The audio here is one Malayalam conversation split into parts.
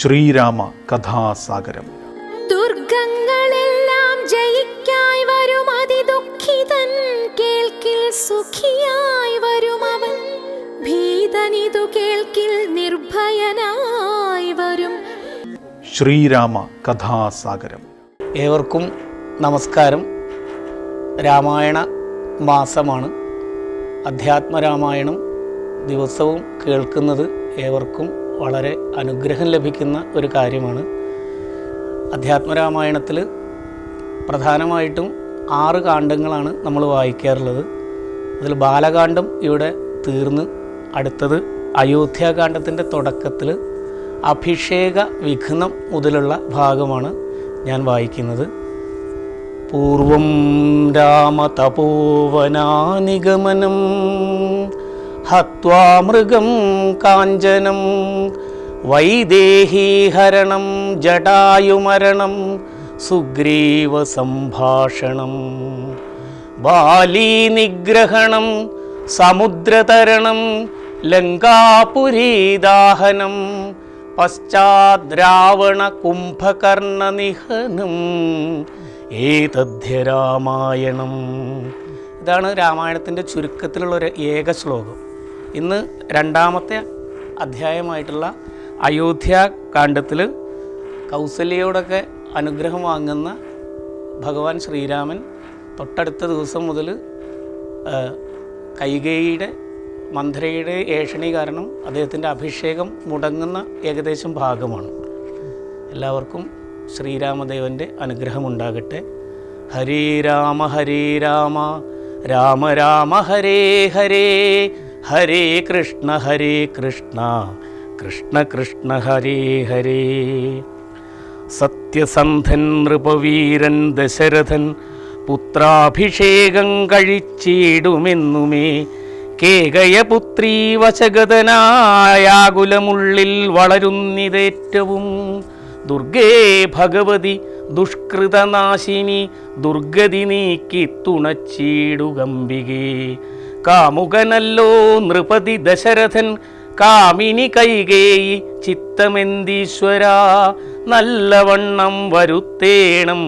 ശ്രീരാമ കഥാസാഗരം. ദുർഗങ്ങളെല്ലാം ജയിക്കായി വരും അതിദുഃഖിതൻ, കേൾക്കിൽ സുഖിയായി വരും അവൻ. ഭീതനിതു കേൾക്കിൽ നിർഭയനായി വരും. ശ്രീരാമ കഥാസാഗരം. ഏവർക്കും നമസ്കാരം. രാമായണ മാസമാണ്. അധ്യാത്മരാമായണം ദിവസവും കേൾക്കുന്നത് ഏവർക്കും വളരെ അനുഗ്രഹം ലഭിക്കുന്ന ഒരു കാര്യമാണ്. അധ്യാത്മരാമായണത്തിൽ പ്രധാനമായിട്ടും 6 കാണ്ഡങ്ങളാണ് നമ്മൾ വായിക്കാറുള്ളത്. അതിൽ ബാലകാന്ഡം ഇവിടെ തീർന്ന് അടുത്തത് അയോധ്യാകാന്ഡത്തിൻ്റെ തുടക്കത്തിൽ അഭിഷേക വിഘ്നം മുതലുള്ള ഭാഗമാണ് ഞാൻ വായിക്കുന്നത്. പൂർവം രാമതപോവനാനിഗമനം ഹത്വാ മൃഗം കാഞ്ചനം വൈദേഹീഹരണം ജടായുമരണം സുഗ്രീവ സംഭാഷണം ബാലീനിഗ്രഹണം സമുദ്രതരണം ലങ്കാപുരീദാഹനം പശ്ചാദ്രാവണ കുംഭകർണനിഹനം ഏതദ്ധ്യ രാമായണം. ഇതാണ് രാമായണത്തിൻ്റെ ചുരുക്കത്തിലുള്ളൊരു ഏക ശ്ലോകം. ഇന്ന് 2ാമത്തെ അധ്യായമായിട്ടുള്ള അയോധ്യാകാന്ഡത്തിൽ കൗസല്യയോടൊക്കെ അനുഗ്രഹം വാങ്ങുന്ന ഭഗവാൻ ശ്രീരാമൻ തൊട്ടടുത്ത ദിവസം മുതൽ കൈകേയിയുടെ മന്ഥരയുടെ ഏഷണി കാരണം അദ്ദേഹത്തിൻ്റെ അഭിഷേകം മുടങ്ങുന്ന ഏകദേശം ഭാഗമാണ്. എല്ലാവർക്കും ശ്രീരാമദേവൻ്റെ അനുഗ്രഹമുണ്ടാകട്ടെ. ഹരേ രാമ രാമ രാമ ഹരേ ഹരേ, ഹരേ കൃഷ്ണ കൃഷ്ണ കൃഷ്ണ ഹരേ ഹരേ. സത്യസന്ധൻ നൃപവീരൻ ദശരഥൻ പുത്രാഭിഷേകം കഴിച്ചിടുമെന്നുമേ കേകയപുത്രീ വശഗതനായാകുലമുള്ളിൽ വളരുന്നിതേറ്റവും. ദുർഗേ ഭഗവതി ദുഷ്കൃതനാശിനി ദുർഗതി നീക്കി തുണച്ചിടുകമ്പികേ. കാമുകനല്ലോ നൃപതി ദശരഥൻ കാമിനി കൈകേയി ചിത്തമെന്തീശ്വര നല്ലവണ്ണം വരുത്തേണം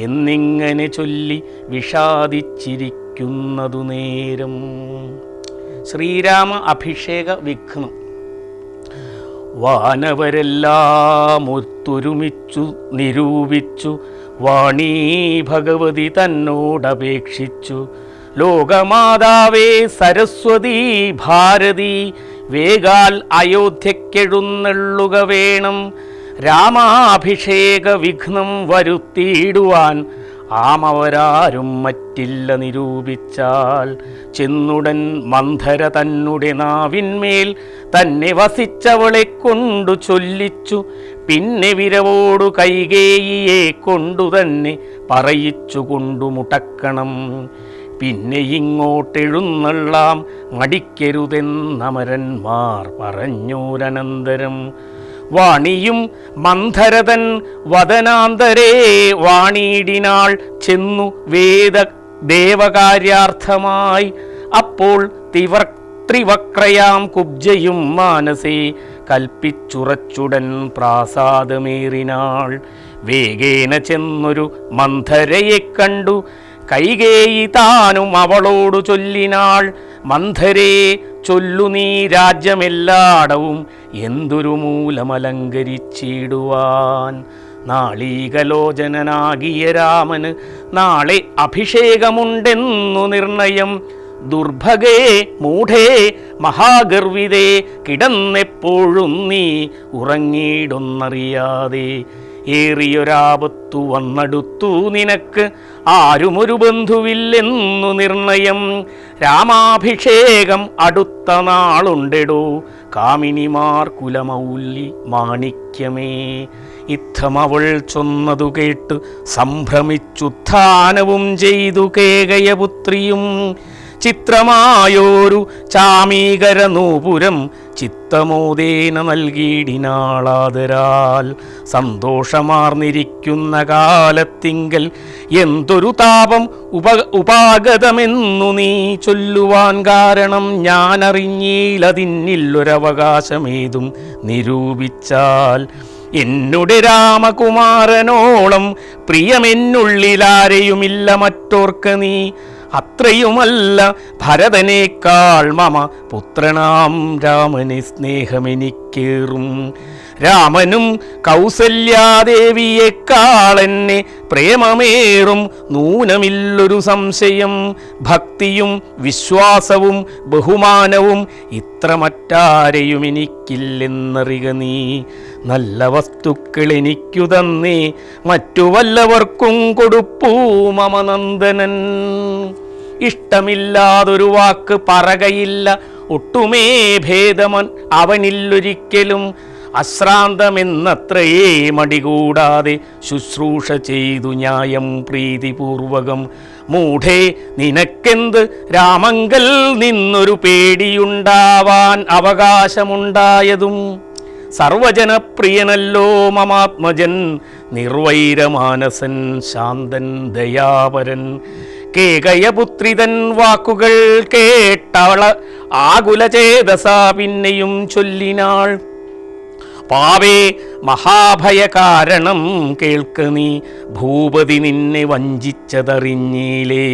എന്നിങ്ങനെ ചൊല്ലി വിഷാദിച്ചിരിക്കുന്നതു നേരം. ശ്രീരാമ അഭിഷേക വിഘ്നം. വാനവരെല്ലാം ഒത്തൊരുമിച്ചു നിരൂപിച്ചു വാണീ ഭഗവതി തന്നോടപേക്ഷിച്ചു. ലോകമാതാവേ സരസ്വതീ ഭാരതി വേഗാൽ അയോധ്യക്കെഴുന്നള്ളുക വേണം. രാമാഭിഷേക വിഘ്നം വരുത്തിയിടുവാൻ ആമവരാരും മറ്റില്ല നിരൂപിച്ചാൽ. ചെന്നുടൻ മന്ധര തന്നുടെ നാവിന്മേൽ തന്നെ വസിച്ചവളെ കൊണ്ടു ചൊല്ലിച്ചു. പിന്നെ വിരവോടു കൈകേയിയെ കൊണ്ടു തന്നെ പറയിച്ചു കൊണ്ടു മുടക്കണം. പിന്നെ ഇങ്ങോട്ടെഴുന്നള്ളാം മടിക്കരുതെന്നമരന്മാർ പറഞ്ഞോരനന്തരം. വാണിയും മന്ധരതൻ വദനാന്തരേ വാണിയിടിനാൾ ചെന്നു ദേവകാര്യാർത്ഥമായി. അപ്പോൾ ത്രിവക്രയാം കുബ്ജയും മാനസേ കൽപ്പിച്ചുറച്ചുടൻ പ്രാസാദമേറിനാൾ. വേഗേന ചെന്നൊരു മന്ധരയെ കണ്ടു കൈകേയി താനും അവളോടു ചൊല്ലിനാൾ. മന്ധരേ ചൊല്ലു നീ രാജ്യമെല്ലാടവും എന്തൊരു മൂലമലങ്കരിച്ചിടുവാൻ. നാളീകലോചനാകിയ രാമന് നാളെ അഭിഷേകമുണ്ടെന്നു നിർണയം. ദുർഭഗേ മൂഢേ മഹാഗർവിതേ കിടന്നെപ്പോഴും നീ ഉറങ്ങിയിടൊന്നറിയാതെ. ഏറിയൊരാപത്തു വന്നടുത്തു നിനക്ക് ആരുമൊരു ബന്ധുവില്ലെന്നു നിർണയം. രാമാഭിഷേകം അടുത്ത നാളുണ്ടെടോ കാമിനിമാർ കുലമൗലി മാണിക്യമേ. ഇത്തമവൾ ചൊന്നതു കേട്ട് സംഭ്രമിച്ചുത്ഥാനവും ചെയ്തു കേകയപുത്രിയും. ചിത്രമായോരു ചാമീകര നൂപുരം ചിത്തമോദേന നൽകിയിടിനാളാദരാൽ. സന്തോഷമാർന്നിരിക്കുന്ന കാലത്തിങ്കൽ എന്തൊരു താപം ഉപാഗതമെന്നു നീ ചൊല്ലുവാൻ കാരണം ഞാനറിഞ്ഞീലതിന്നില്ലൊരവകാശമേതും നിരൂപിച്ചാൽ. എന്നുടെ രാമകുമാരനോളം പ്രിയമെന്നുള്ളിലാരെയുമില്ല മറ്റോർക്ക് നീ. അത്രയുമല്ല ഭരതനേക്കാൾ മമ പുത്രനാം രാമനെ സ്നേഹമെനിക്കേറും. രാമനും കൗസല്യാദേവിയേക്കാളെന്നെ പ്രേമമേറും നൂനമില്ലൊരു സംശയം. ഭക്തിയും വിശ്വാസവും ബഹുമാനവും ഇത്ര മറ്റാരെയും എനിക്കില്ലെന്നറിക നീ. നല്ല വസ്തുക്കൾ എനിക്കു തന്നേ മറ്റു വല്ലവർക്കും കൊടുപ്പൂ മമ നന്ദനൻ. ഇഷ്ടമില്ലാതൊരു വാക്ക് പറകയില്ല, ഒട്ടുമേ ഭേദമൻ അവനില്ലൊരിക്കലും. അശ്രാന്തമെന്നത്രയേ മടികൂടാതെ ശുശ്രൂഷ ചെയ്തു ന്യായം പ്രീതിപൂർവകം. മൂഢേ നിനക്കെന്ത് രാമങ്കൽ നിന്നൊരു പേടിയുണ്ടാവാൻ അവകാശമുണ്ടായതും. സർവജനപ്രിയനല്ലോ മമാത്മജൻ, നിർവൈരമാനസൻ, ശാന്തൻ, ദയാപരൻ. കേകയപുത്രിതൻ വാക്കുകൾ കേട്ടവള ആകുലചേതസാ പിന്നെയും ചൊല്ലിനാൾ. പാവേ മഹാഭയകാരണം കേൾക്ക നീ, ഭൂപതി നിന്നെ വഞ്ചിച്ചതറിഞ്ഞീലേ.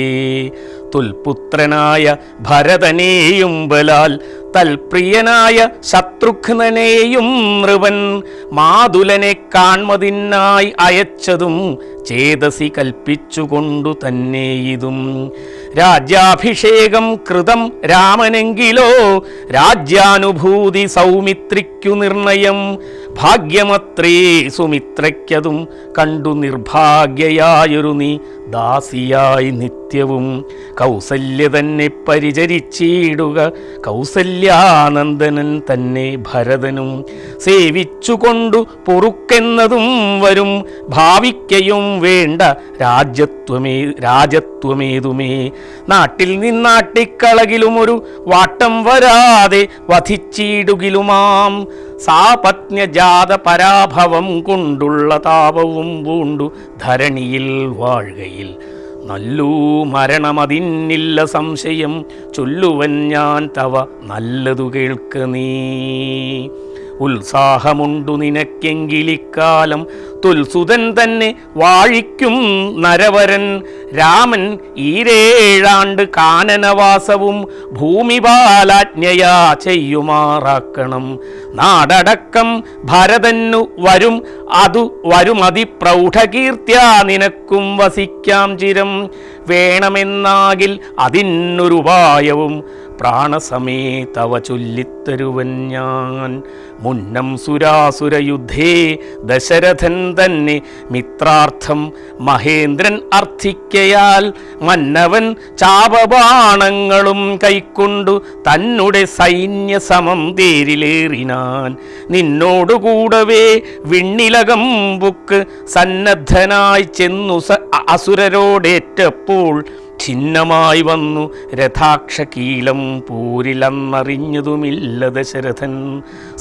തുൽപുത്രനായ ഭരതനെയും ബലാൽ തൽപ്രിയനായ ശത്രുഘ്നനെയും നൃപൻ മാതുലനെ കാൺമതിനായി അയച്ചതും ചേതസി കൽപ്പിച്ചുകൊണ്ടു തന്നെ ഇതും. രാജ്യാഭിഷേകം കൃതം രാമനെങ്കിലോ രാജ്യാനുഭൂതി സൗമിത്രിക്കു നിർണയം. ഭാഗ്യമത്രേ സുമിത്രയ്ക്കതും കണ്ടു നിർഭാഗ്യയായൊരു നീ ദാസിയായി നിത്യവും. കൗസല്യ തന്നെ പരിചരിച്ചിടുക കൗസല്യാനന്ദനൻ തന്നെ ഭരതനും. സേവിച്ചുകൊണ്ടു പൊറുക്കെന്നതും വരും, ഭാവിക്കയും വേണ്ട രാജത്വമേതുമേ. നാട്ടിൽ നിന്നാട്ടിക്കളകിലും ഒരു വാട്ടം വരാതെ വധിച്ചിടുകിലുമാം. സാപത്ന്യജാത പരാഭവം കൊണ്ടുള്ള താപവും പൂണ്ടു ധരണിയിൽ വാഴുകയിൽ നല്ലൂ മരണമതിന്നില്ല സംശയം. ചൊല്ലുവൻ ഞാൻ തവ നല്ലതു കേൾക്ക നീ. ഉത്സാഹമുണ്ടു നിനക്കെങ്കിലിക്കാലം തുൽസുതൻ തന്നെ വാഴിക്കും നരവരൻ. രാമൻ ഈരേഴാണ്ട് കാനനവാസവും ഭൂമിപാലാജ്ഞയാ ചെയ്യുമാറാക്കണം. നാടടക്കം ഭരതന്നു വരും, അതു വരുമതിപ്രൗഢകീർത്തിയാ നിനക്കും വസിക്കാം ചിരം. വേണമെന്നാകിൽ അതിനൊരുപായവും പ്രാണസമേതവ ചൊല്ലിത്തരുവൻ ഞാൻ. മുന്നം സുരാസുരയുദ്ധേ ദശരഥൻ തന്നെ മിത്രാർത്ഥം മഹേന്ദ്രൻ അർത്ഥിക്കയാൽ മന്നവൻ ചാപബാണങ്ങളും കൈക്കൊണ്ടു തന്നെ സൈന്യസമം തേരിലേറിനാൻ. നിന്നോടുകൂടവേ വിണ്ണിലകം ബുക്ക് സന്നദ്ധനായി ചെന്നു അസുരരോടേറ്റപ്പോൾ ഛിന്നമായി വന്നു രഥാക്ഷകീലം പൂരിലന്നറിഞ്ഞതുമില്ല ദശരഥൻ.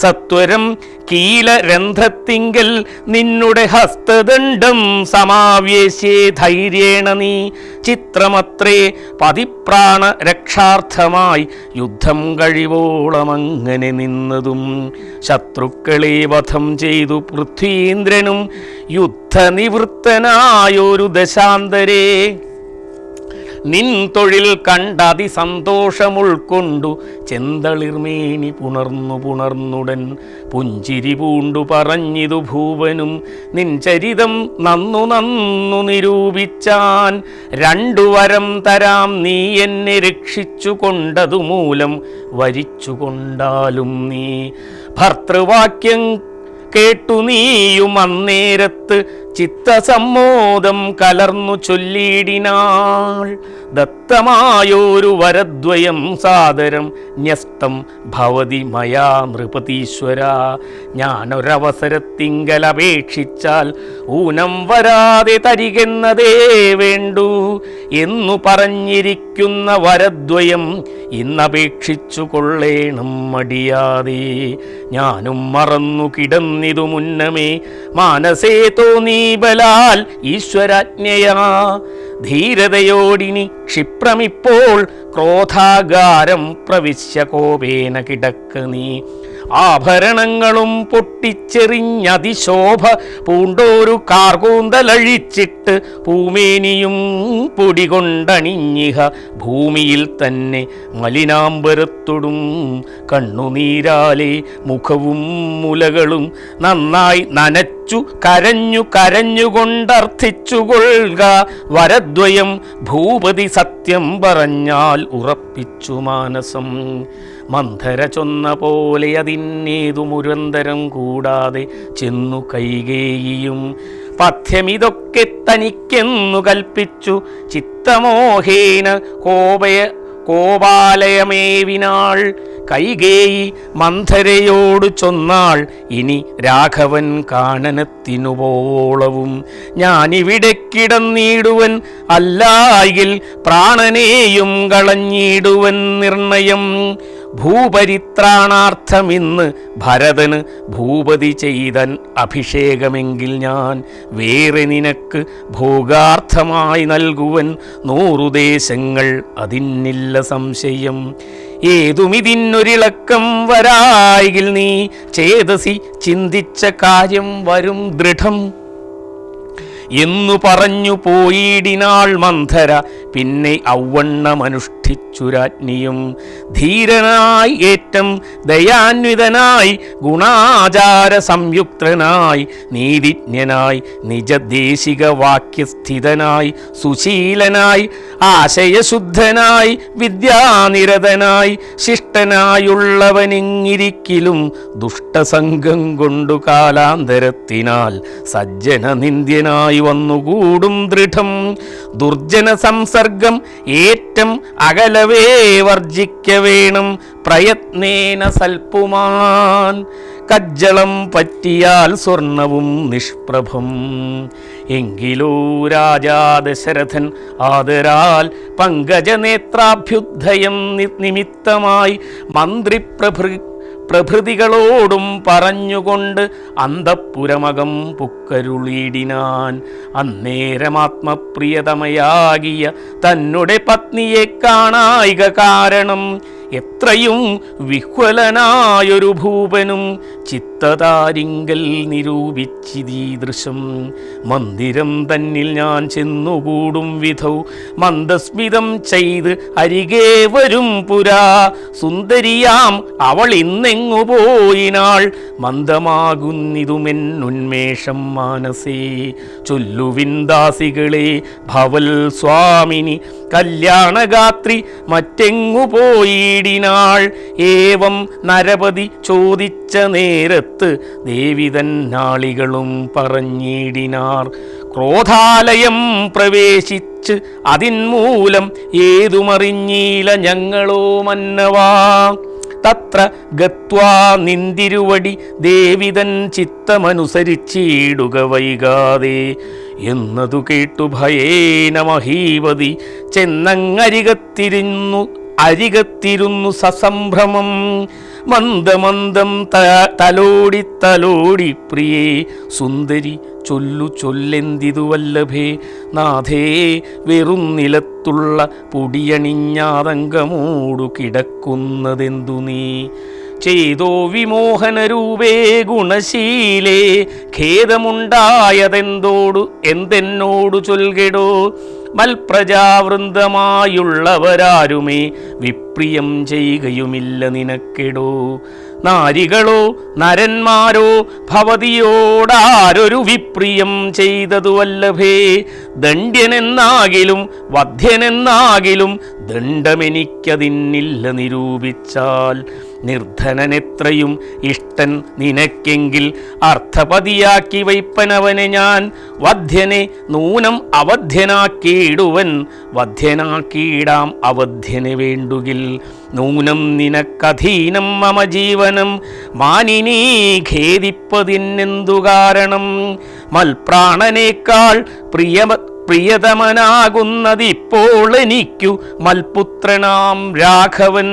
സത്വരം കീലരന്ധ്രത്തിങ്കൽ നിന്നുടെ ഹസ്തദണ്ഡം സമാവേശ്യേ ധൈര്യേണ നീ. ചിത്രമത്രേ പതിപ്രാണ രക്ഷാർത്ഥമായി യുദ്ധം കഴിവോളമങ്ങനെ നിന്നതും. ശത്രുക്കളെ വധം ചെയ്തു പൃഥ്വീന്ദ്രനും യുദ്ധനിവൃത്തനായൊരു ദശാന്തരേ. നിൻ തൊഴിൽ കണ്ടതിസന്തോഷമുൾക്കൊണ്ടു ചെന്തളിർമേനി പുണർന്നുടൻ പുഞ്ചിരി പൂണ്ടു പറഞ്ഞിതു ഭൂപനും. നിൻ ചരിതം നന്നു നിരൂപിച്ചാൻ. 2 വരം തരാം നീ എന്നെ രക്ഷിച്ചു കൊണ്ടതുമൂലം വരിച്ചുകൊണ്ടാലും നീ. ഭർത്തൃവാക്യം കേട്ടു നീയും അന്നേരത്ത് ചിത്തസമ്മോദം കലർന്നു ചൊല്ലിയിടിനാൾ. ദത്തമായൊരു വരദ്വയം സാദരം ന്യസ്തം ഭവതി മയാ നൃപതീശ്വര. ഞാനൊരവസരത്തിങ്കലപേക്ഷിച്ചാൽ ഊനം വരാതെ തരികെന്നതേ വേണ്ടു എന്നു പറഞ്ഞിരിക്കുന്ന വരദ്വയം ഇന്നപേക്ഷിച്ചു കൊള്ളേണം മടിയാതെ. ഞാനും മറന്നു കിടന്നിതു മുന്നമേ മാനസേ തോന്നീ ബലാൽ ഈശ്വരാജ്ഞയാ. ധീരതയോടിനി ക്ഷിപ്രമിപ്പോൾ ക്രോധാകാരം പ്രവിശ്യ കോപേന കിടക്ക നീ. ആഭരണങ്ങളും പൊട്ടിച്ചെറിഞ്ഞതിശോഭ പൂണ്ടോരു കാർകൂന്തലഴിച്ചിട്ട് പൂമേനിയും പൊടികൊണ്ടണിഞ്ഞിഹ ഭൂമിയിൽ തന്നെ മലിനാംബരത്തൊടും കണ്ണുനീരാലെ മുഖവും മുലകളും നന്നായി നനച്ചു കരഞ്ഞുകൊണ്ടർത്ഥിച്ചുകൊള്ളുക വരദ്വയം ഭൂപതി സത്യം പറഞ്ഞാൽ ഉറപ്പിച്ചു മാനസം. മന്ധര ചൊന്ന പോലെ അതിന്നേതു മുരന്തരം കൂടാതെ ചെന്നു കൈകേയിയും പഥ്യമിതൊക്കെ തനിക്കെന്നു കൽപ്പിച്ചു ചിത്തമോഹേന കോപാലയമേവിനാൾ. കൈകേയി മന്ധരയോട് ചൊന്നാൾ, ഇനി രാഘവൻ കാനനത്തിനുപോളവും ഞാനിവിടെ കിടന്നിടുവൻ, അല്ലായിൽ പ്രാണനെയും കളഞ്ഞിടുവൻ നിർണയം. ഭൂപരിത്രാണാർത്ഥമിന്ന് ഭരതന് ഭൂപതി ചെയ്തൻ അഭിഷേകമെങ്കിൽ ഞാൻ വേറെ നിനക്ക് ഭോഗാർത്ഥമായി നൽകുവൻ 100 ദേശങ്ങൾ, അതിന്നില്ല സംശയം. ഏതുമിതിന്നൊരിളക്കം വരായിൽ നീ ചേതസി ചിന്തിച്ച കാര്യം വരും ദൃഢം എന്നു പറഞ്ഞു പോയിടിനാൾ മന്ധര. പിന്നെ ഔവണ്ണമനുഷ്ഠിച്ചു രാജ്ഞിയും ധീരനായി ഏറ്റം ദയാന്വിതനായി ഗുണാചാര സംയുക്തനായി നീതിജ്ഞനായി നിജദേശിക വാക്യസ്ഥിതനായി സുശീലനായി ആശയശുദ്ധനായി വിദ്യാനിരതനായി ശിഷ്ടനായുള്ളവനിങ്ങിരിക്കിലും ദുഷ്ടസംഘം കൊണ്ടു കാലാന്തരത്തിനാൽ സജ്ജന നിന്ദ്യനായി വന്നുകൂടും ദൃഢം. ദുർജന സംസർഗം ഏറ്റം അകലവേ വർജിക്ക വേണം പ്രയത്നേന സൽപ്പുമാൻ. കജ്ജളം പറ്റിയാൽ സ്വർണവും നിഷ്പ്രഭം. എങ്കിലോ രാജാ ദശരഥൻ ആദരാൽ പങ്കജനേത്രാഭ്യുദ്ധയം നിമിത്തമായി പ്രഭൃതികളോടും പറഞ്ഞുകൊണ്ട് അന്തഃപുരമകം പുക്കരുളിടിനാൻ. അന്നേരമാത്മപ്രിയതമയാകിയ തന്നെ പത്നിയെ കാണായിക കാരണം എത്രയും വിഹ്വലനായൊരു ഭൂപനും ചിത്തതാരിങ്കൽ നിരൂപിച്ചിതീദൃശം. മന്ദിരം തന്നിൽ ഞാൻ ചെന്നുകൂടും വിധൗ മന്ദസ്മിതം ചെയ്ത് അരികെ വരും പുരാ. സുന്ദരിയാം അവൾ ഇന്നെങ്ങു പോയിനാൾ, മന്ദമാകുന്നിതുമെന്നുന്മേഷം മാനസേ. ചൊല്ലുവിൻ ദാസികളെ ഭവൽ സ്വാമിനി കല്യാണഗാത്രി മറ്റെങ്ങു പോയിടിനാൾ. ഏവം നരപതി ചോദിച്ച നേരത്ത് ദേവിതൻ നാളികളും പറഞ്ഞിടിനാർ. ക്രോധാലയം പ്രവേശിച്ച് അതിൻമൂലം ഏതുമറിഞ്ഞീല ഞങ്ങളോ മന്നവാ. തത്ര ഗത്വാ നിന്തിരുവടി ദേവിതൻ ചിത്തമനുസരിച്ചിടുക വൈകാതെ എന്നതു കേട്ടു ഭയേന മഹീവതി അരികത്തിരുന്നു സസംഭ്രമം. മന്ദമന്ദം തലോടി പ്രിയേ സുന്ദരി ചൊല്ലെന്തിതു വല്ലഭേ. നാഥേ വെറും നിലത്തുള്ള പൊടിയണിഞ്ഞാതങ്കമൂടു കിടക്കുന്നതെന്തു നീ. ചെയ്തോ വിമോഹനരൂപേ ഗുണശീലേ ഖേദമുണ്ടായതെന്തോടു ചൊൽകെടോ. മൽപ്രജാവൃന്ദമായുള്ളവരാരുമേ വിപ്രിയം ചെയ്യുകയുമില്ല നിനക്കെടോ. നാരികളോ നരന്മാരോ ഭവതിയോടാരൊരു വിപ്രിയം ചെയ്തതു വല്ലഭേ. ദണ്ഡ്യനെന്നാകിലും വധ്യനെന്നാകിലും ദണ്ഡമെനിക്കതിന്നില്ല നിരൂപിച്ചാൽ. നിർധനനെത്രയും ഇഷ്ടൻ നിനക്കെങ്കിൽ അർത്ഥപതിയാക്കി വയ്പ്പനവനെ ഞാൻ. വധ്യനെ നൂനം അവധ്യനാക്കിയിടുവൻ, വധ്യനാക്കിയിടാം അവധ്യനെ വേണ്ടുകിൽ. നൂനം നിനക്കധീനം മമ ജീവനം, മാനിനീ ഖേദിപ്പതിനെന്തു കാരണം. മൽപ്രാണനേക്കാൾ പ്രിയതമനാകുന്നതിപ്പോൾ എനിക്കു മൽപുത്രനാം രാഘവൻ.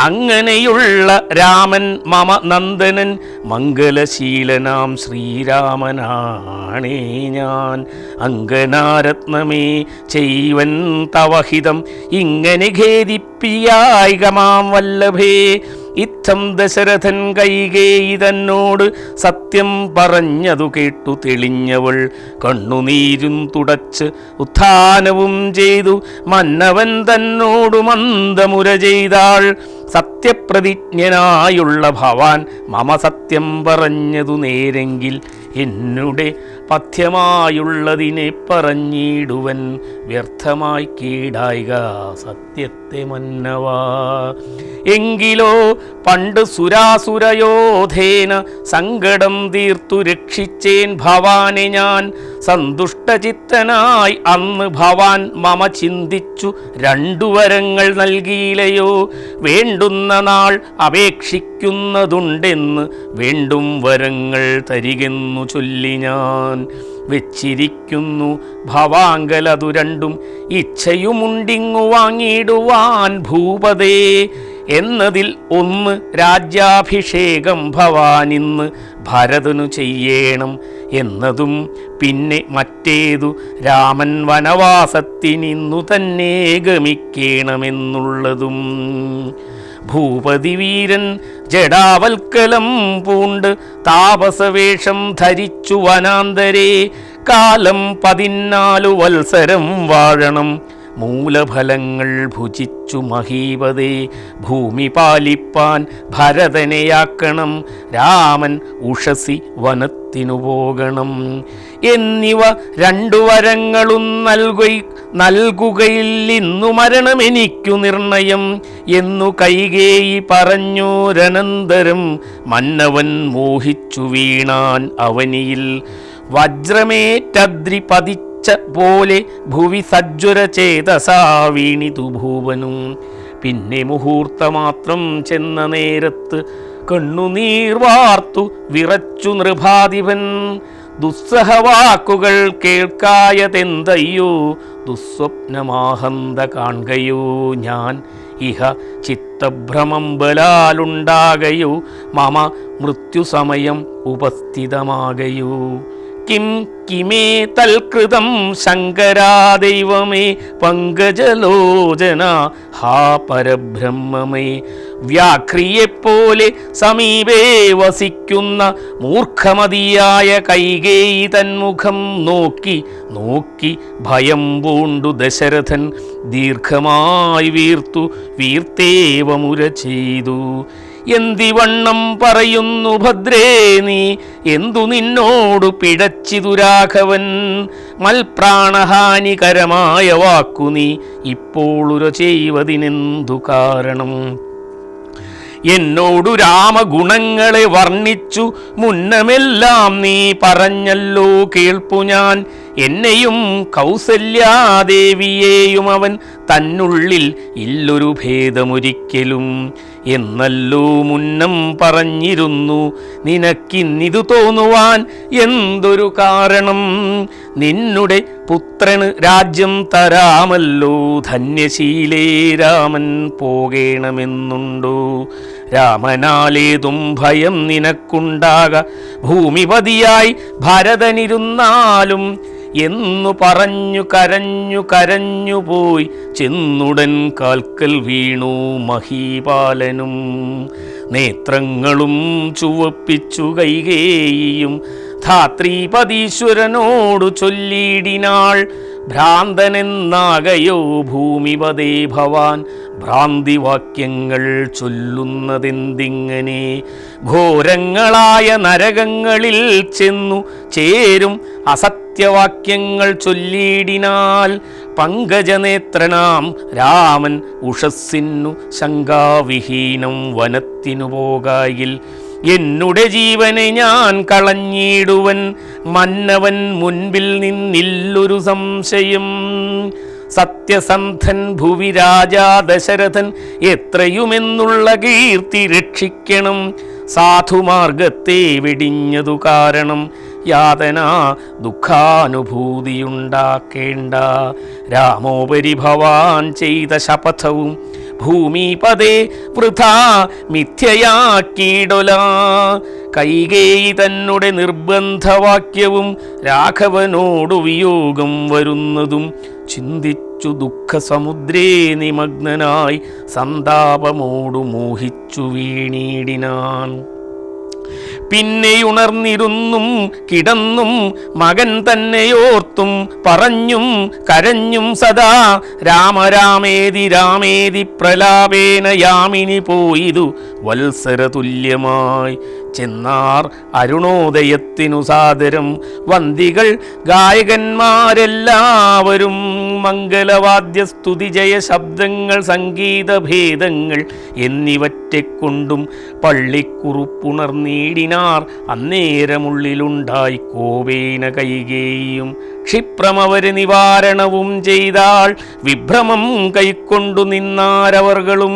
അങ്ങനെയുള്ള രാമൻ മമ നന്ദനൻ, മംഗലശീലനാം ശ്രീരാമനാണേ ഞാൻ. അങ്കനാരത്നമേ ചെയ്വൻ തവഹിതം ഇങ്ങനെ ഖേദിപ്പിയായിക മാം വല്ലഭേ. ഇത്തം ദശരഥൻ കൈകേയി തന്നോട് സത്യം പറഞ്ഞതു കേട്ടു തെളിഞ്ഞവൾ കണ്ണുനീരും തുടച്ച് ഉത്ഥാനവും ചെയ്തു മന്നവൻ തന്നോടു മന്ദമുര ചെയ്താൾ. സത്യപ്രതിജ്ഞനായുള്ള ഭവാൻ മമ സത്യം പറഞ്ഞതു നേരെങ്കിൽ എന്നുടെ പഥ്യമായുള്ളതിനെ പറഞ്ഞിടുവൻ വ്യർത്ഥമായി കീടായിക സത്യത്തെ മന്നവാ. എങ്കിലോ പണ്ട് സുരാസുരയോധേന സങ്കടം തീർത്തു രക്ഷിച്ചേൻ ഭവാനെ ഞാൻ. സന്തുഷ്ടചിത്തനായി അന്ന് ഭവാൻ മമ ചിന്തിച്ചു 2 വരങ്ങൾ നൽകിയില്ലയോ. വേണ്ടുന്ന നാൾ അപേക്ഷിക്കുന്നതുണ്ടെന്ന് വേണ്ടും വരങ്ങൾ തരികെന്നു ചൊല്ലി ഞാൻ വെച്ചിരിക്കുന്നു ഭവാങ്കലതു 2 ഇച്ഛയുമുണ്ടിങ്ങു വാങ്ങിയിടുവാൻ ഭൂപതേ. എന്നതിൽ ഒന്ന് രാജ്യാഭിഷേകം ഭവാനിന്ന് ഭരതനു ചെയ്യണം എന്നതും പിന്നെ മറ്റേതു രാമൻ വനവാസത്തിനിന്നു തന്നെ ഗമിക്കണമെന്നുള്ളതും. ഭൂപതി വീരൻ ജടാവൽക്കലം പൂണ്ട് താപസവേഷം ധരിച്ചു വനാന്തരേ. കാലം 14 വത്സരം വാഴണം മൂലഫലങ്ങൾ ഭുജിച്ചു മഹീപതേ. ഭൂമി പാലിപ്പാൻ ഭരതനെയാക്കണം രാമൻ ഉഷസി വനത്തിനു പോകണം. എന്നിവ 2 വരങ്ങളും നൽകുകയിൽ ഇന്നു മരണമെനിക്കു നിർണയം എന്നു കൈകേയി പറഞ്ഞോരനന്തരം മന്നവൻ മോഹിച്ചു വീണാൻ അവനിയിൽ. വജ്രമേറ്റദ്രി പോലെ ഭുവി സജ്വര ചേതസാ വീണിതു ഭൂവനും. പിന്നെ മുഹൂർത്തമാത്രം ചെന്ന നേരത്ത് കണ്ണുനീർ വാർത്തു വിറച്ചു നൃപാധിപൻ. ദുസ്സഹവാക്കുകൾ കേൾക്കായതെന്തയ്യോ ദുസ്വപ്നമാഹന്ത കാൺകയോ ഞാൻ. ഇഹ ചിത്തഭ്രമം ബലാലുണ്ടാകയോ മമ മൃത്യുസമയം ഉപസ്ഥിതമാകയോ. കിം കിമേ തൽകൃതം ശങ്കരാ ദൈവമേ പങ്കജലോചന ഹാ പരബ്രഹ്മമേ. വ്യാഘ്രിയെപ്പോലെ സമീപേ വസിക്കുന്ന മൂർഖമതിയായ കൈകേയി തന്മുഖം നോക്കി നോക്കി ഭയം പൂണ്ടു ദശരഥൻ ദീർഘമായി വീർത്തേവമുര ചെയ്തു. എന്തിവണ്ണം പറയുന്നു ഭദ്രേ നീ എന്തു നിന്നോടു പിഴച്ചിതു രാഘവൻ. മൽപ്രാണഹാനികരമായ വാക്കു നീ ഇപ്പോളുര ചെയ്വതിനെന്തു കാരണം. എന്നോടു രാമഗുണങ്ങളെ വർണ്ണിച്ചു മുന്നമെല്ലാം നീ പറഞ്ഞല്ലോ കേൾപ്പു ഞാൻ. എന്നെയും കൗസല്യാദേവിയെയും അവൻ തന്നുള്ളിൽ ഇല്ലൊരു ഭേദമൊരിക്കലും എന്നല്ലോ മുന്നം പറഞ്ഞിരുന്നു. നിനക്കിന്നിതു തോന്നുവാൻ എന്തൊരു കാരണം. നിന്നുടെ പുത്രന് രാജ്യം തരാമല്ലോ ധന്യശീലേ രാമൻ പോകേണമെന്നുണ്ടോ. രാമനാലേതും ഭയം നിനക്കുണ്ടാക ഭൂമിപതിയായി ഭരതനിരുന്നാലും എന്നു പറഞ്ഞു കരഞ്ഞു പോയി ചെന്നുടൻ കാൽക്കൽ വീണു മഹീപാലനും. നേത്രങ്ങളും ചുവപ്പിച്ചു കൈകേയിയും ധാത്രീപതീശ്വരനോടു ചൊല്ലിയിടിനാൾ. ഭ്രാന്തനെന്നാകയോ ഭൂമിപതേ ഭവാൻ ഭ്രാന്തിവാക്യങ്ങൾ ചൊല്ലുന്നതെന്തിങ്ങനെ. ഘോരങ്ങളായ നരകങ്ങളിൽ ചെന്നു ചേരും അസത്യവാക്യങ്ങൾ ചൊല്ലിയിടിനാൽ. പങ്കജനേത്രനാം രാമൻ ഉഷസ്സിന്നു ശങ്കാവിഹീനം വനത്തിനു പോകായിൽ. എന്നുടെ ജീവനെ ഞാൻ കളഞ്ഞിടുവൻ മന്നവൻ മുൻപിൽ നിന്നില്ലൊരു സംശയം. സത്യസന്ധൻ ഭുവി രാജാ ദശരഥൻ എത്രയുമെന്നുള്ള കീർത്തി രക്ഷിക്കണം. സാധുമാർഗത്തെ വെടിഞ്ഞതു കാരണം യാതന ദുഃഖാനുഭൂതിയുണ്ടാക്കേണ്ട. രാമോപരി ഭവാൻ ചെയ്ത ശപഥവും ഭൂമിപദേ വൃഥാ മിഥ്യയാക്കിയിടൊല. കൈകേയി തന്നെ നിർബന്ധവാക്യവും രാഘവനോടു വിയോഗം വരുന്നതും ചിന്തിച്ചു ചിന്തിച്ചു ദുഃഖസമുദ്രേ നിമഗ്നനായി സന്താപമോടു മോഹിച്ചു വീണീടിനാൻ. പിന്നെയുണർന്നിരുന്നും കിടന്നും മകൻ തന്നെയോർത്തും പറഞ്ഞും കരഞ്ഞും സദാ രാമരാമേതി രാമേതി പ്രലാപേന യാമിനി പോയിതു വത്സരതുല്യമായി. ചെന്നാർ അരുണോദയത്തിനു സാദരം വന്ദികൾ ഗായകന്മാരെല്ലാവരും. മംഗളവാദ്യ സ്തുതി ജയ ശബ്ദങ്ങൾ സംഗീതഭേദങ്ങൾ എന്നിവറ്റെക്കൊണ്ടും പള്ളിക്കുറുപ്പുണർന്നീടിനാർ. അന്നേരമുള്ളിലുണ്ടായി കോപേന കൈകേയും ക്ഷിപ്രമവര് നിവാരണവും ചെയ്താൾ. വിഭ്രമം കൈക്കൊണ്ടു നിന്നാരവർകളും.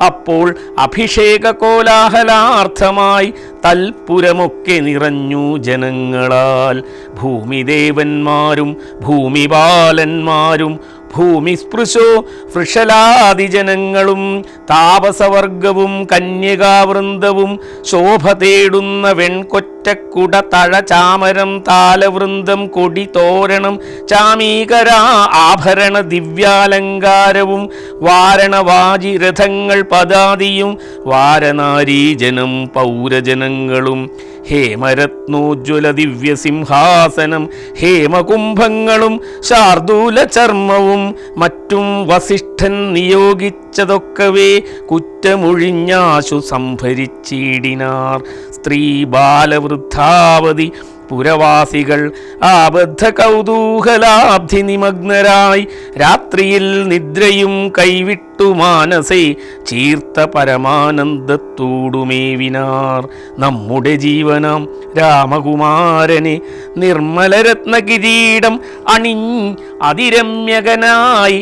അപ്പോൾ അഭിഷേക കോലാഹലാർത്ഥമായി തൽപുരമൊക്കെ നിറഞ്ഞു ജനങ്ങളാൽ. ഭൂമിദേവന്മാരും ഭൂമിപാലന്മാരും ഭൂമിസ്പൃശോ വൃഷലാദിജനങ്ങളും താപസവർഗവും കന്യകാവൃന്ദവും ശോഭ തേടുന്ന വെൺകൊറ്റക്കുട തഴ ചാമരം താലവൃന്ദം കൊടി തോരണം ചാമീകരാ ആഭരണ ദിവ്യാലങ്കാരവും വാരണവാജി രഥങ്ങൾ പദാതിയും വാരനാരീജനം പൗരജനങ്ങളും ഹേമരത്നോജ്വല ദിവ്യസിംഹാസനം ഹേമകുംഭങ്ങളും ശാർദൂല ചർമ്മവും മറ്റും വസിഷ്ഠൻ നിയോഗിച്ചതൊക്കവേ കുറ്റമൊഴിഞ്ഞാശു സംഭരിച്ചിടിനാർ. സ്ത്രീ ബാലവൃദ്ധാവതി പുരവാസികൾ ആബദ്ധ കൗതൂഹലാബ്ധി നിമഗ്നരായി രാത്രിയിൽ നിദ്രയും കൈവിട്ടു മാനസേ ചീർത്ത പരമാനന്ദത്തോടുമേവിനാർ. നമ്മുടെ ജീവനാം രാമകുമാരനെ നിർമ്മലരത്ന കിരീടം അതിരമ്യകനായി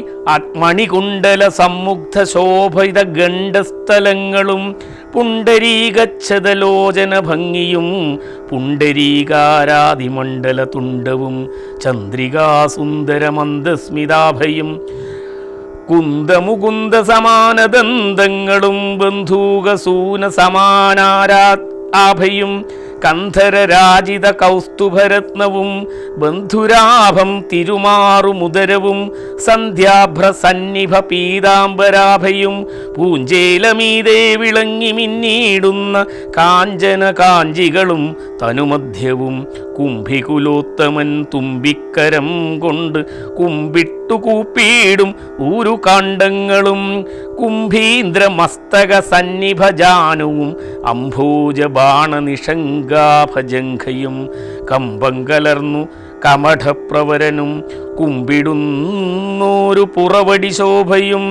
മണികുണ്ടല സമ്മുഗ്ധ ശോഭിത ഗണ്ഡസ്ഥലങ്ങളും പുണ്ടരീകച്ഛതലോചന ഭംഗിയും പുണ്ടരീകാരാതിമണ്ഡല തുണ്ടവും ചന്ദ്രികാസുന്ദരമന്ദസ്മിതാഭയും കുന്ദമുകുന്ദ സമാനദന്തങ്ങളും ബന്ധൂകസൂന സമാനാരാഭയും കന്ധരരാജിത കൗസ്തുഭരത്നവും ബന്ധുരാഭം തിരുമാറുമുദരവും സന്ധ്യാഭ്രസന്നിഭ പീതാംബരാഭയും പൂഞ്ചേലമീതേ വിളങ്ങി മിന്നീടുന്ന കാഞ്ചന കാഞ്ചികളും തനുമധ്യവും കുംഭികുലോത്തമൻ തുമ്പിക്കരം കൊണ്ട് കുമ്പിട്ടു കൂപ്പീടും ഊരുകാണ്ഡങ്ങളും കുംഭീന്ദ്ര മസ്തക സന്നിഭജാനുവും അംഭോജ ബാണനിഷങ്കാഭജംഘയും കമ്പം കലർന്നു കമഠപ്രവരനും കുമ്പിടുന്നോരു പുറവടി ശോഭയും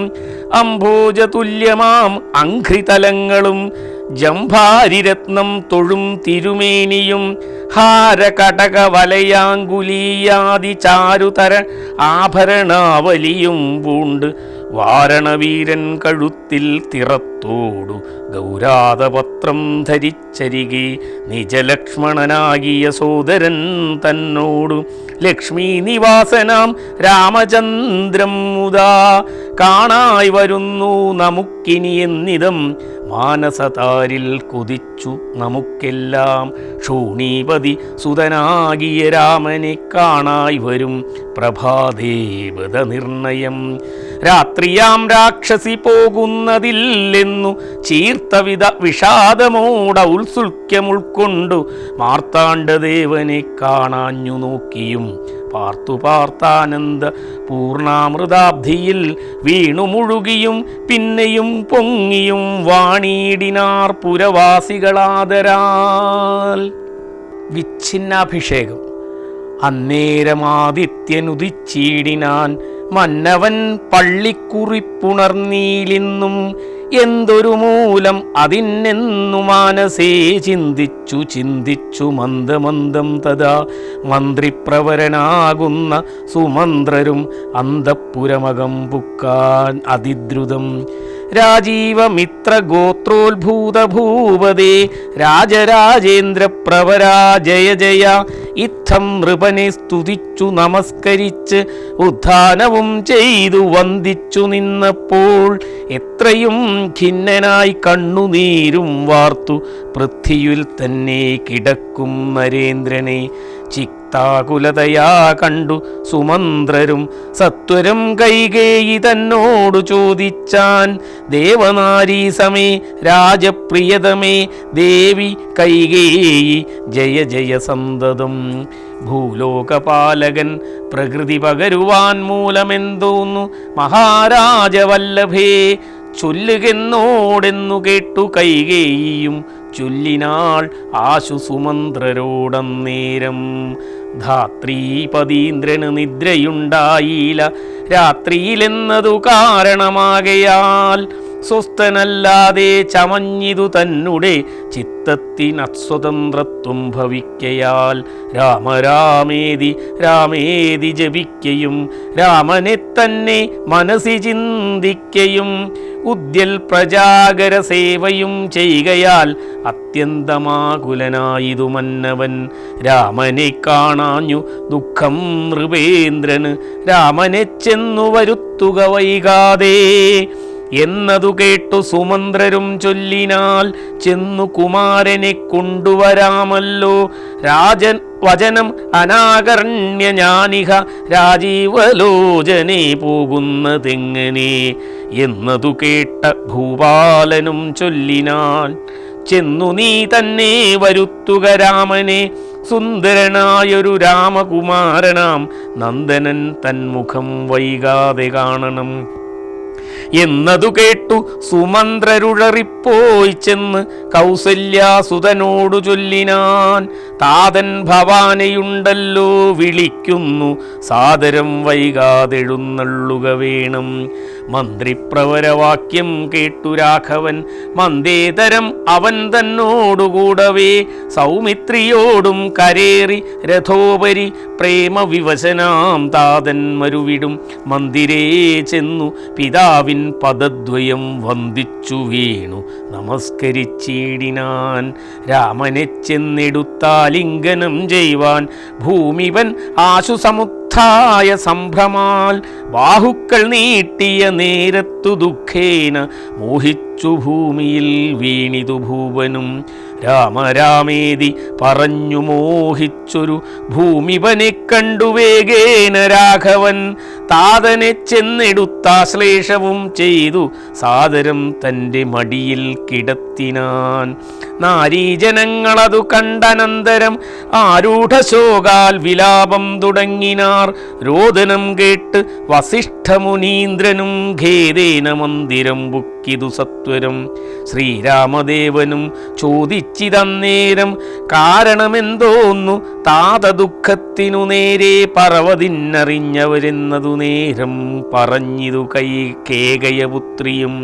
അംഭോജതുല്യമാം അഘ്രിതലങ്ങളും ജംഭാരിരത്നം തൊഴും തിരുമേനിയും ഹാരകടക വലയാങ്കുലീയാദി ചാരുതര ആഭരണാവലിയും പൂണ്ട് വാരണവീരൻ കഴുത്തിൽ തിറത്തോടു ഗൗരാതപത്രം ധരിച്ചരികെ നിജലക്ഷ്മണനാകിയ സോദരൻ തന്നോടു ലക്ഷ്മീ നിവാസനാം രാമചന്ദ്രം മുതാ കാണായി വരുന്നു നമുക്കിനി എന്നിതം മാനസതാരിൽ കുതിച്ചു നമുക്കെല്ലാം ശൂണീപതി സുതനാകിയ രാമനെ കാണായി വരും പ്രഭാദേവത നിർണയം രാത്രിയാം രാക്ഷസി പോകുന്നതില്ലെന്നു ചീർത്തവിധ വിഷാദമോട ഉത്സുക്യമുൾക്കൊണ്ടു മാർത്താണ്ഡദേവനെ കാണാഞ്ഞു നോക്കിയും പാർത്താനന്ദ പൂർണാമൃതാബ്ധിയിൽ വീണു മുഴുകിയും പിന്നെയും പൊങ്ങിയും വാണീടിനാർ പുരവാസികളാദരാൽ. വിച്ഛിന്നാഭിഷേകം. അന്നേരമാദിത്യനുദിച്ചീടിനാൻ മന്നവൻ പള്ളിക്കുറിപ്പുണർന്നീലിന്നും എന്തൊരു മൂലം അതിനെന്നു മാനസേ ചിന്തിച്ചു മന്ദമന്ദം തഥാ മന്ത്രിപ്രവരനാകുന്ന സുമന്ത്രരും അന്തഃപുരമകം പുക്കാൻ അതിദ്രുതം രാജീവമിത്ര ഗോത്രോത്ഭൂത ഭൂപദേ രാജരാജേന്ദ്ര പ്രവരാ ജയ ജയ ഇത്തം നൃപനെ സ്തുതിച്ചു നമസ്കരിച്ച് ഉദ്ധാനവും ചെയ്തു വന്ദിച്ചു നിന്നപ്പോൾ എത്രയും ഖിന്നനായി കണ്ണുനീരും വാർത്തു പൃഥ്വിയിൽ തന്നെ കിടക്കും നരേന്ദ്രനെ ചിത്ത ചിത്താകുലതയാ കണ്ടു സുമന്ത്രരും സത്വരം കൈകേയി തന്നോടു ചോദിച്ചാൻ, ദേവനാരീ സമേ രാജപ്രിയതമേ ദേവി കൈകേയി ജയ ജയ സന്തതം. ഭൂലോകപാലകൻ പ്രകൃതി പകരുവാൻ മൂലമെന്തോന്നു മഹാരാജവല്ലഭേ, ചൊല്ലുകെന്നോടെന്നു കേട്ടു കൈകേയിയും ചൊല്ലിനാൾ ആശു സുമന്ത്രരോടന്നേരം. ധാത്രീപതീന്ദ്രന് നിദ്രയുണ്ടായില്ല രാത്രിയിലെന്നതു കാരണമാകയാൽ, സ്വസ്ഥനല്ലാതെ ചമഞ്ഞിതു തന്നെ ചിത്തത്തിനസ്വതന്ത്രത്വം ഭവിക്കയാൽ. രാമരാമേതി രാമേതി ജപിക്കയും രാമനെ തന്നെ മനസ്സി ചിന്തിക്കയും ഉദ്യൽ പ്രജാകര സേവയും ചെയ്യുകയാൽ അത്യന്തമാകുലനായിതു മന്നവൻ. രാമനെ കാണാഞ്ഞു ദുഃഖം നൃപേന്ദ്രന് രാമനെ ചെന്നു വരുത്തുക വൈകാതെ എന്നതു കേട്ടു സുമന്ത്രരും ചൊല്ലിനാൽ, ചെന്നു കുമാരനെ കൊണ്ടുവരാമല്ലോ രാജൻ വചനം അനാകർണ്യ ഞാനിഹ രാജീവലോചനെ പോകുന്നതെങ്ങനെ എന്നതു കേട്ട ഭൂപാലനും ചൊല്ലിനാൽ, ചെന്നു നീ തന്നെ വരുത്തുക രാമനെ സുന്ദരനായൊരു രാമകുമാരനാം നന്ദനൻ തന്മുഖം വൈകാതെ കാണണം എന്നതു കേട്ടു സുമന്ത്രരുഴറിപ്പോയി ചെന്ന് കൗസല്യാസുതനോടു ചൊല്ലിനാൻ, താതൻ ഭവാനെയുണ്ടല്ലോ വിളിക്കുന്നു സാദരം വൈകാതെഴുന്നള്ളുക വേണം. മന്ത്രിപ്രവരവാക്യം കേട്ടു രാഘവൻ മന്ദേതരം അവൻ തന്നോടുകൂടവേ, സൗമിത്രിയോടും കരേറി രഥോപരി പ്രേമവിവശനാം താതൻ മരുവിടും മന്ദിരേ ചെന്നു പിതാവിൻ പദദ്വയം വന്ദിച്ചു വീണു നമസ്കരിച്ചിടിനാൻ. രാമനെ ചെന്നെടുത്താലിംഗനം ചെയ്യുവാൻ ഭൂമിവൻ ആശുസമുത്ഥായ സംഭ്രമാൽ, ബാഹുക്കൾ നീട്ടിയ നേരത്തു ദുഃഖേന മോഹിച്ചു ഭൂമിയിൽ വീണിതു ഭൂവനും. രാമരാമേതി പറഞ്ഞു മോഹിച്ചൊരു ഭൂമിവനെ കണ്ടു വേഗേന രാഘവൻ, താതനെ ചെന്നെടുത്താശ്ലേഷവും ചെയ്തു സാദരം തൻ്റെ മടിയിൽ കിടത്തിനാൻ. നാരീജനങ്ങളതു കണ്ടനന്തരം ആരൂഢശോകാൽ വിലാപം തുടങ്ങിനാർ. രോദനം കേട്ട് വസിഷ്ഠമുനീന്ദ്രനും ഖേദേന മന്ദിരം ബുക്കിതു സത്വരം. ശ്രീരാമദേവനും ചോദിച്ചിതന്നേരം കാരണമെന്തോന്നു താത ദുഃഖത്തിനു നേരെ പറവതിന്നറിഞ്ഞവരെന്നതു നേരം പറഞ്ഞിതു കേകയപുത്രിയും.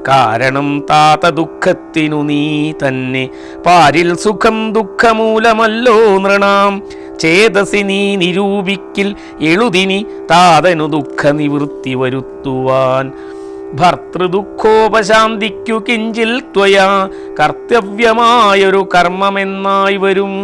കാരണം താത ദുഃഖത്തിനു നീ തന്നെ പാരിൽ സുഖം ദുഃഖമൂലമല്ലോ നൃണാം. ചേതസി നീ നിരൂപിക്കിൽ എഴുതിനി താതനു ദുഃഖ നിവൃത്തി വരുത്തുവാൻ. ഭർത്തൃദുഃഖോപശാന്തിക്കു കിഞ്ചിൽ ത്വയാ കർത്തവ്യമായൊരു കർമ്മമെന്നായി വരും.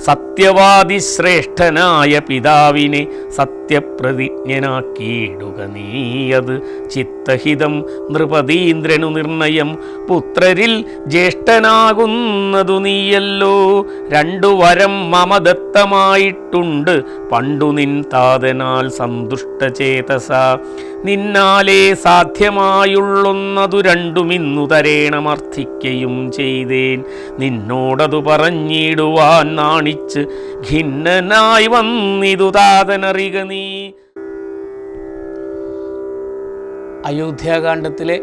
സത്യവാദി ശ്രേഷ്ഠനായ പിതാവിനെ സത്യപ്രതിജ്ഞനാക്കിയിടുക നീയത് ചിത്തഹിതം. നൃപതീന്ദ്രനു നിർണയം പുത്രരിൽ ജ്യേഷ്ഠനാകുന്നതു നീയല്ലോ. രണ്ടു വരം മമ ദത്തമായിട്ടുണ്ട് പണ്ടു നിൻ താതനാൽ സന്തുഷ്ടചേതസ. നിന്നാലേ സാധ്യമായുള്ളൊന്നതു രണ്ടുമിന്നു തരേണമർത്ഥിക്കയും ചെയ്തേൻ. നിന്നോടതു പറഞ്ഞിടുവാൻ നാണിച്ച് ഖിന്നനായി വന്നിതു താതനറിക നീ. അയോധ്യാകാന്ഡത്തിലെ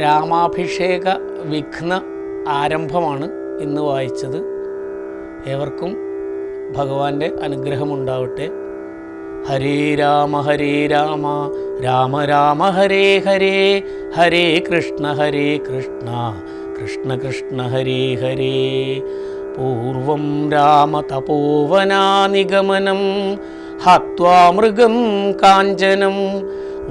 രാമാഭിഷേക വിഘ്ന ആരംഭമാണ് ഇന്ന് വായിച്ചത്. ഏവർക്കും ഭഗവാന്റെ അനുഗ്രഹമുണ്ടാവട്ടെ. ഹരേ രാമ രാമ രാമ ഹരേ ഹരേ, ഹരേ കൃഷ്ണ കൃഷ്ണ കൃഷ്ണ ഹരേ ഹരേ. പൂർവം രാമതപോവനാനിഗമനം ഹത്വാ മൃഗം കാഞ്ചനം.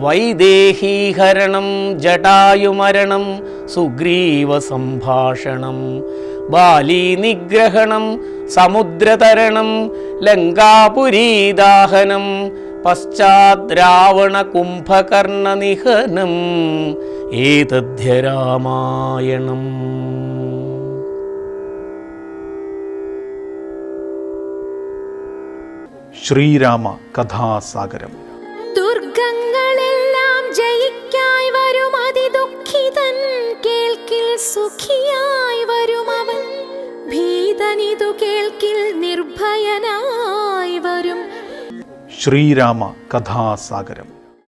വൈദേഹീഹരണം ജടായുമരണം സുഗ്രീവസംഭാഷണം. ബാലീനിഗ്രഹണം സമുദ്രതരണം ലങ്കാപുരീദാഹനം. പശ്ചാത് രാവണ കുംഭകർണനിഹനം ഏതദ്ധ്യ രാമായണം. ശ്രീരാമ കഥാസാഗരം. ദുർഗങ്ങളെല്ലാം ജയിക്കായി വരും അതിദുഃഖിതൻ, കേൾക്കിൽ സുഖിയായി വരും അവൻ. ഭീതനിതു കേൾക്കിൽ നിർഭയനായി വരും. ശ്രീരാമ കഥാസാഗരം.